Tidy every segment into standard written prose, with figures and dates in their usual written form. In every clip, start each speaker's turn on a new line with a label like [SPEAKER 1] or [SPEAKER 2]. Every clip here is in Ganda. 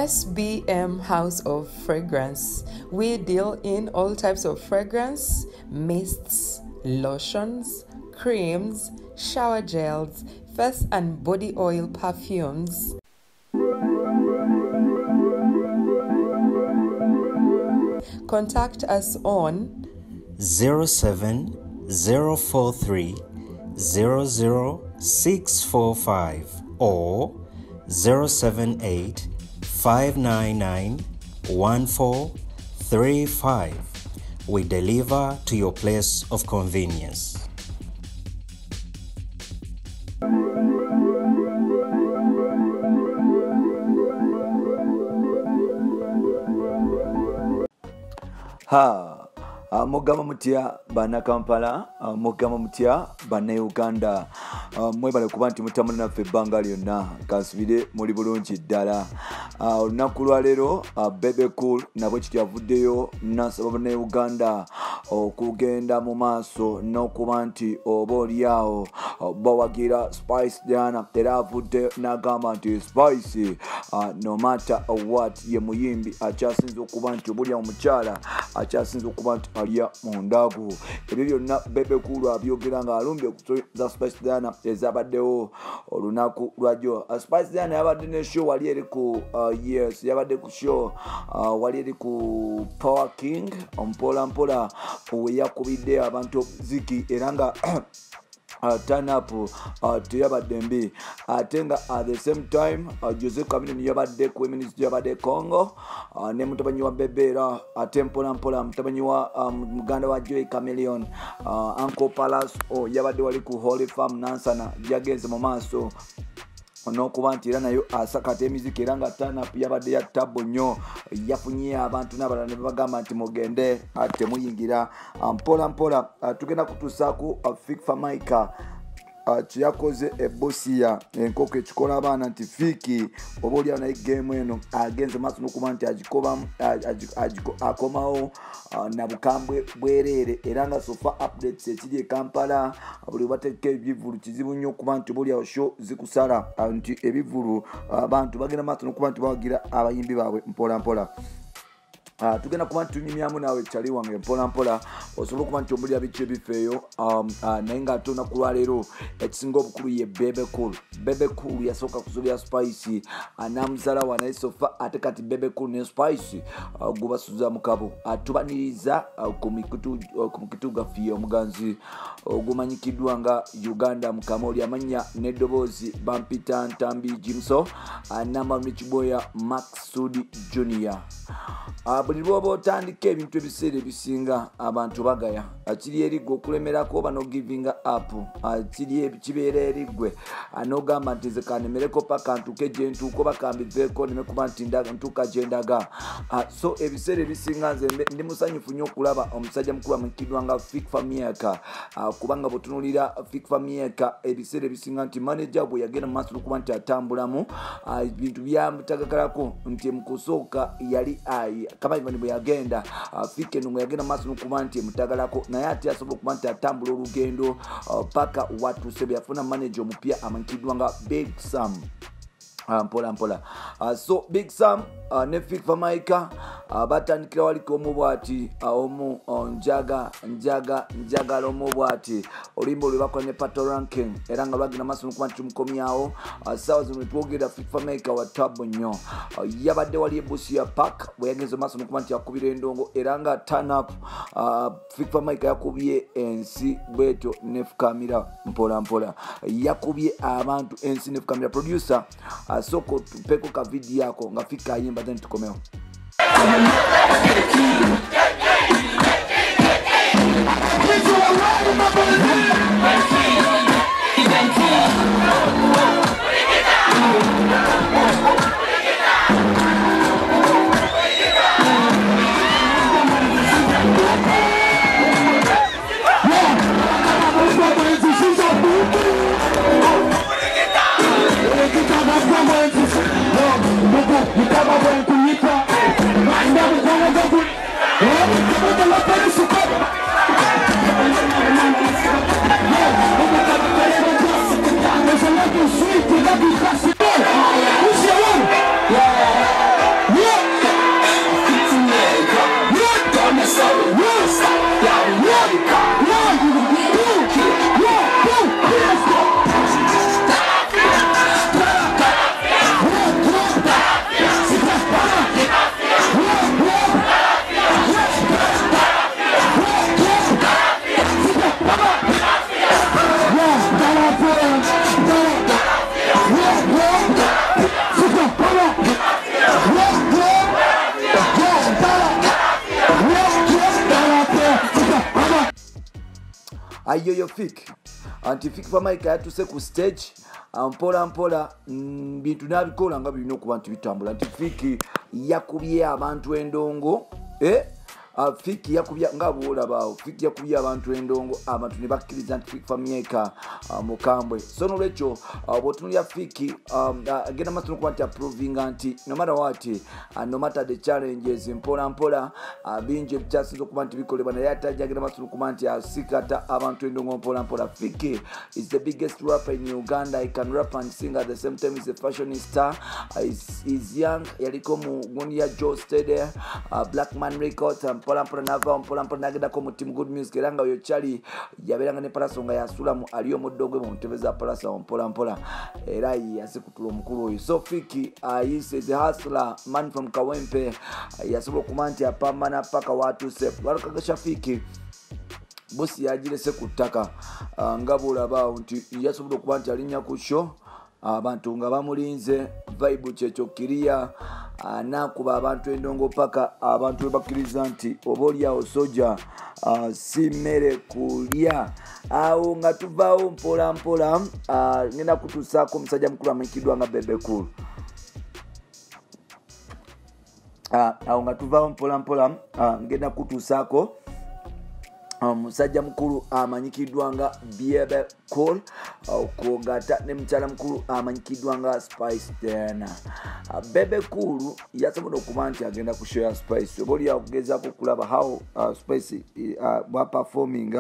[SPEAKER 1] SBM House of Fragrance. We deal in all types of fragrance, mists, lotions, creams, shower gels, face and body oil perfumes. Contact us on
[SPEAKER 2] 07043 00645 or 078 599 1435. We deliver to your place of convenience.
[SPEAKER 3] Mugamba mutya bana Kampala, mugamba mutya bana Uganda. Mwebale kuba nti mutambula naffe ebbanga lyonna, kansubire muli bulungi ddala. Olunaku lwa leero Bebe Cool nabwe kityo yavuddeyo nasaba bana Uganda okugenda mu maaso n'okuba nti oba oliawo bawagira Spice Diana, era avudde n'agamba nti Spice no matter what ye muyimbi akyasinza okuba nti obulya omukyala akyasinza okuba nti alya mundagu. Ebyo byonna Bebe Cool abyogera nga alumbye ku za Spice Diana ezabaddewo olunaku lwajjo. Spice Diana yabadde ne show wali eri ku yes yabadde ku show wali eri ku Power King ompola mpola we yakubidde abantu ziki era nga turn up tuyabadde mbi ate nga at the same time Jose Chameleone yabadde ku ministry yabadde Congo ne mutabanyi wa Bebera ate mpola mpola mutabanyi wa muganda wa Joy Chameleone Uncle Palace yabadde wali ku Holy Farm Nansana yagenze mu maaso n'okuba nti era nayo asakata emiziki era nga turn-up yabadde ya tabo nnyo yafunye abantu n'abalala ne bagamba nti mugende temuyingira mpola mpola. Tugenda kutuusaku Fikfa Maika kyakoze ebosiya enkoko ekikola abaana nti Fiki oba oliawo naye game eno agenze maaso n'okuba nti akomawo na bukambwe bwereere era nga sofa updates ekiri e Kampala buli bateeka ebivulu kizibu nnyo okuba nti oliawo show zikusala nti ebivulu abantu bagenda maaso n'okuba nti bawagira abayimbi baabwe mpola mpola. Tugenda kuba tunyumyamu nawe chali wange mpola mpola osobola kuba nti omulya bice bifeeyo naye nga ate olunaku lwa leero ekisinga obukulu ye Bebe Cool. Bebe Cool yasooka kusulya Spice anamusalawo naye sofa ate kati Bebe Cool ne Spice gubasuza mu kabo. Tubaniriza ku mukitu gaffe omuganzi ogumanyikiddwa nga Uganda Mukamooli amanya n'eddoboozi Bampita Ntambi Jimso Namami Kiboya Maxudi Junior. Buli lwoba otandika ebintu ebiseera ebisinga abantu bagaya kiri erigwe okulemerako bano giving up kibeera erigwe n'ogamba nti nze kanemereko paka ntuuke gye ntuuko bakambiveeko nemekuba nti ntuuka gye ndaga. So ebiseera ebisinga nze ndi musanyufu nnyo okulaba omusajja mukulu amanyikiddwa nga Fikfa Mieka kubanga bwetunulira Fikfa Mieka ebiseera ebisinga nti manager bwe yagenda mu maaso okuba nti atambulamu ebintu byamutagakalako nti mukusooka yali Kabali bwe yagenda Fike nungu yagenda maaso n'okuba nti mutagalako naye ate asobola okuba nti atambula olugendo paka watuuse bwe yafuna manager omupya amanyikiddwa nga Big Sam mpola mpola. So Big Sam ne Fikfa Maika batandikira waliko omubwati omu njagala omubwati olimbo lwe bakola ne Pato Ranking era nga lwagenda maaso n'okuba nti tumukomyawo ssaawa zino twogera Fikfa Maika wa tabo nnyo yabadde wali ebusia park bwe yagenze maaso n'okuba nti yakubira endongo era nga turn up Fikfa Maika yakubye ensi bweto nefukamira mpola mpola yakubye abantu ensi nefukamira. Producer soko tupeko ka video yako nga Fika yimba then tukomeo.
[SPEAKER 4] Yeah.
[SPEAKER 3] ayoyo fik anti fik pamaika yatuse ku stage mpola mpola bintu nabikola nga birina okuba nti bitambula nti fiki yakubye abantu endongo fiki yakubya nga bwolabaawo fiki yakubye abantu endongo abantu ne bakkiriza nti fiki famyeka mukambwe so nolwekyo bwotunulya fiki agenda maaso nokuba nti approvinga nti no matter what no matter the challenges mpola mpola bingi ebikyasinza okuba nti bikolebwa naye ate agenda maaso nokuba nti asikata abantu endongo mpola mpola. Fiki is the biggest rapper in Uganda. He can rap and sing at the same time. He's a fashionista. He's young. Yaliko mu gundi ya Joe Stede Black Man Records mpola mpola nava mpola mpola nagenda ko mu Team Good Music eranga yo chali yaberanga ne Palaso nga yasula mu aliyo muddogwe mu ntebeza Palaso mpola mpola era yasikutula omukulu oyo. So Fiki is a hustler man from Kawempe yasobola kumanti apambana paka watu se walakagasha Fiki bosi yagirese ku ttaka nga bulabaawo nti yasobola okuba nti alinya ku show abantu nga bamulinze vibe kyekyo kiriya nakuba abantu endongo paka abantu bebakkiriza nti oba oliawo soja si mmere kulya awo nga tuvaawo mpola mpola ngenda kutuusaako omusajja mukulu amanyikiddwa nga Bebe Cool. Awo nga tuvaawo mpola mpola ngenda kutuusaako musajja mukulu amanyikiddwa nga Bebe Cool okugata ne mukyala mukulu amanyikiddwa nga Spice Diana. Bebe Cool yasobola okuba nti agenda ku show ya Spice oba oliawo okugezaako okulaba how Spice bwa performing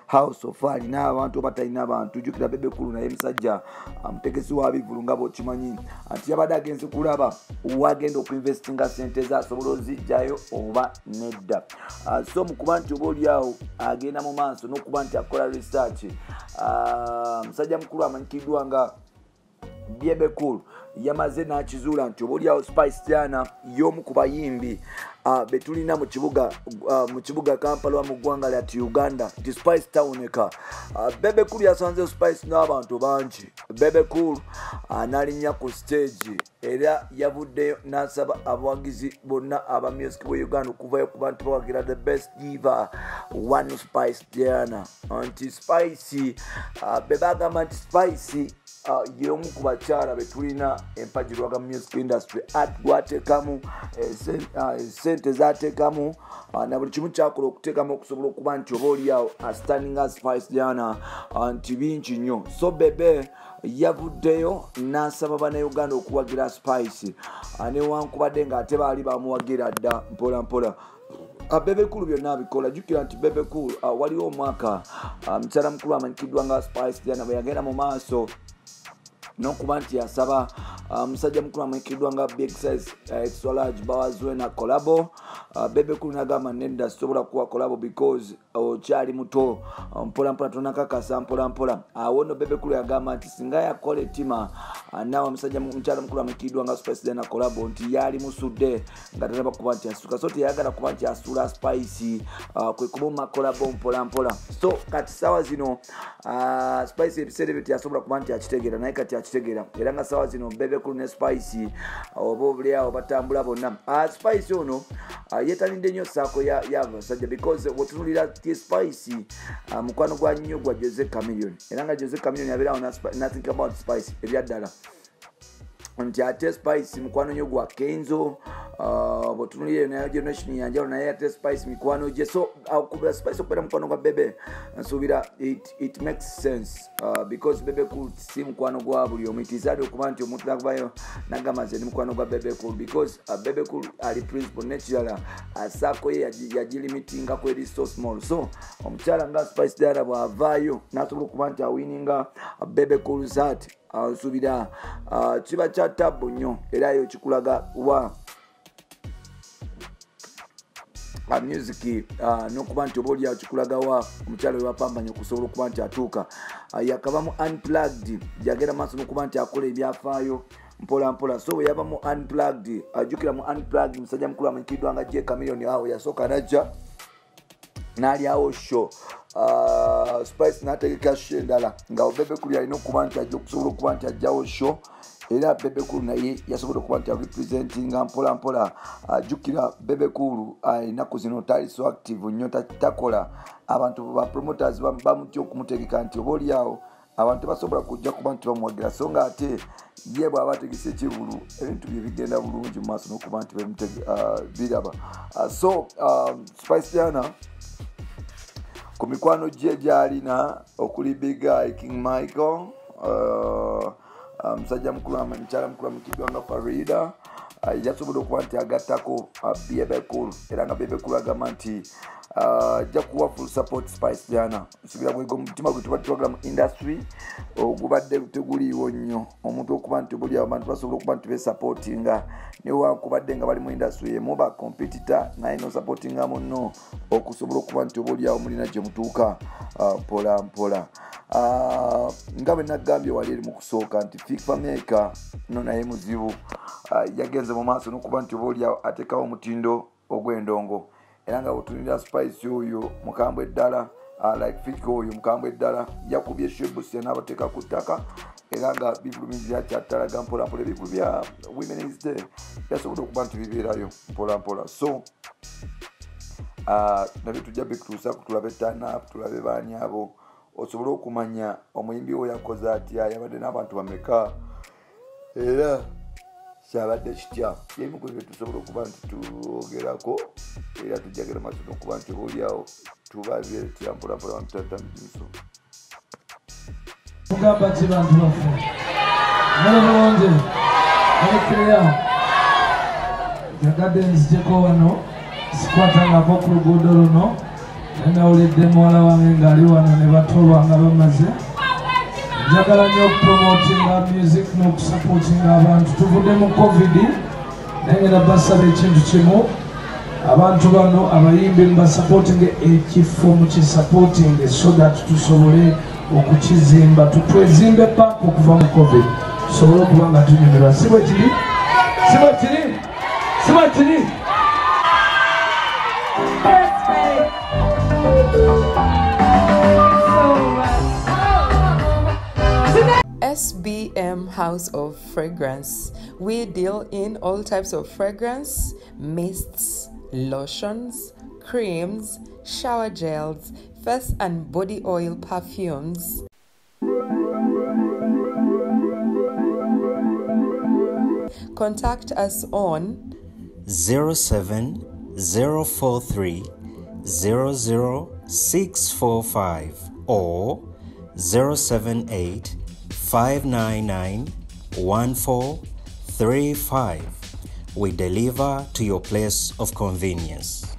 [SPEAKER 3] house of fun n'abantu batalina abantu. Jukira Bebe Cool naye musajja amutegesi wa bivulu nga bw'okimanyi anti yabadde agenze kulaba wagenda okuinvestinga sente ze asobola ozijjayo oba nedda. So mukuba nti oba oliawo agenda mu maaso n'okuba nti akola research musajja mukulu amanyikiddwa nga Bebe Cool yamaze n'akizuula nti oba oliawo Spice Diana y'omu ku bayimbi betulina mu kibuga Kampala mu ggwanga lya Uganda nti Spice Towneka. Bebe Cool yasanze Spice n'abantu bangi. Bebe Cool n'alinnya ku stage era yavuddeyo n'asaba abawagizi bonna aba music bwe Uganda okuvayo kuba nti bawagira the best diva one Spice Diana nti Spice Bebe agamba nti Spice y'omu ku bakyala betulina empagirwaga music industry gwatekamu sente zatekamu na buli kimu kyakola okutekamu okusobola okuba nti oba oliawo standing as Spice Diana nti bingi nnyo. So Bebe yavuddeyo n'asaba bannayuganda okuwagira Spice newankubadde nga ate baali bamuwagira dda mpola mpola. Bebe Cool byonna abikola. Jukira nti Bebe Cool waliwo omwaka mukyala mukulu amanyikiddwa nga Spice Diana bwe yagenda mu maaso n'okuba nti yasaba musajja mukulu amanyikiddwa nga Big Size Extra Large bawazwe na kolabo. Bebe Cool n'agamba nedda sisobola kuwa kolabo because okyali muto mpola mpola tonakakasa mpola mpola. Awo no Bebe Cool yagamba nti singa yakola ettima naawe mukyala mukulu amanyikiddwa nga Spice Diana kolabo nti yali musudde nga talaba kuba nti asuka. So teyagala kuba nti asula Spice kwe kubuma kolabo mpola mpola. So kati sawa zino Spice ebiseera ebyo teyasobola kuba nti akitegeera naye kati akitegeera era nga sawa zino Bebe Cool ne Spice oba obuliawo batambula bonna. Spice ono yetanidde nnyo saako y'abasajja because wetunulira Spice mukwano gwa nnyo gwa Jose Chameleone era nga Jose Chameleone yabeerawo nothing about Spice ebyaddala nti ate Spice mukwano nnyo gwa Kenzo botunulire nayo generation yanjalo naye ate Spice mikwano gye. So kuba Spice okubeera mukwano gwa Bebe nsuubira it makes sense because Bebe Cool si mukwano gwa buli omu. Itizadde okuba nti omuntu nakubayo nagamaze ni mukwano gwa Bebe Cool because Bebe Cool ali principle nekirala saako ye yagilimitinga ku eri so small. So omukyala nga Spice Diana bw'avaayo n'asobola okuba nti awininga Bebe Cool zati nsuubira kiba kya tabbu nnyo era yo kikulaga wa music n'okuba nti oba oliawo kikulaga wa omukyalo wewapambanya okusobola okuba nti atuuka. Yakava mu Unplugged yagenda maaso n'okuba nti akola ebyafaayo mpola mpola. So yaba mu Unplugged ajukira mu Unplugged musajja mukulu amanyikiddwa nga Chameleone awo yasooka najja n'alyawo show Spice n'ategeka show endala nga Bebe Cool alina okuba nti ajja okusobola okuba nti ajjawo show era Bebe Cool naye yasobola okuba nti representinga mpola mpola. Jukira Bebe Cool ennaku zino tali so active nnyo takola. Abantu ba promoters bamutya okumutegeka nti oba oliawo abantu basobola kujja kuba nti bamuwagira so nga ate ye bw'aba ategese ekivulu ebintu bye bigenda bulungi mu maaso n'okuba nti biraba. So Spice Diana ku mikwano gye gy'alina okuli Big Guy King Michael, musajja mukulu mukyala mukulu amutibwa nga Farida, yasobola okuba nti agattako Bebe Cool era nga Bebe Cool agamba nti ajja kuwa full support Spice Diana. Nsubira bwego mutima gwe tuba mu industry ogubadde teguliiwo nnyo omuntu okuba nti buli abantu basobola okuba nti besupportinga newankubadde nga bali mu industry emu ba competitor naye no supportinga munno okusobola okuba nti obaoliawo mulina gye mutuuka mpola mpola. Nga bwe nagambye wali eri mu kusooka nti FIFA Maker no naye muzibu yagenze mu maaso n'okuba nti obaoliawo ateekawo omutindo ogw'endongo era nga butunira Spice oyo mukambwe eddala like Fiko oyo mukambwe eddala yakubye Shebusi n'abateeka ku ttaka era nga bivulumizi yakyattalaga mpola mpola ebivulu bya Women's Day yasobola okuba nti bibeerayo mpola mpola. So nabyo tujja bikutuusa tulabe turn-up tulabe baani abo osobola okumanya omuyimbi oyo yakoze atya yabadde n'abantu bameka era kyabadde kitya yemu ku bye tusobola okuba nti tuogerako era tujjagera maaso n'okuba nti obaoliawo tubabye tyampola mpola bamutata mujiso
[SPEAKER 4] mugamba ki bantu baffe mulungi olekera yagadde nzijeko wano sikwatangako ku luguudo luno nenawulidde muwala wange ng'ali wano ne batolwa nga bamaze njagala nnyo okupromotinga music n'okusupportinga abantu tuvudde mu covid naye ngenda basaba ekintu kimu abantu bano abayimbi mubasupportinge ekifo mukisupportinge so that tusobole okukizimba twezimbe paka okuva mu covid tusobole okuba nga tunyumirwa si bwe kiri si bwe kiri si bwe kiri.
[SPEAKER 1] SBM House of Fragrance. We deal in all types of fragrance, mists, lotions, creams, shower gels, face and body oil perfumes. Contact us on
[SPEAKER 2] 07043 00645 or 078 599 1435. We deliver to your place of convenience.